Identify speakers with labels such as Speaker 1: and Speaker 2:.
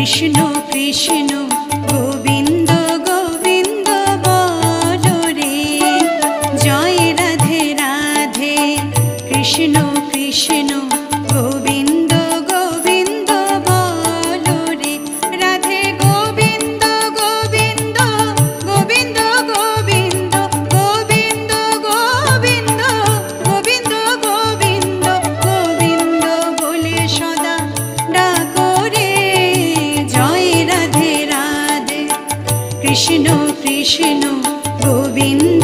Speaker 1: কৃষ্ণ কৃষ্ণ গোবিন্দ গোবিন্দ বলো রে, জয় রাধে রাধে কৃষ্ণ কৃষ্ণ গোবিন্দ গোবিন্দ বলো রে, রাধে গোবিন্দ গোবিন্দ গোবিন্দ গোবিন্দ গোবিন্দ গোবিন্দ গোবিন্দ গোবিন্দ গোবিন্দ বলে সদা ডাকো রে, জয় রাধে রাধে কৃষ্ণ কৃষ্ণ গোবিন্দ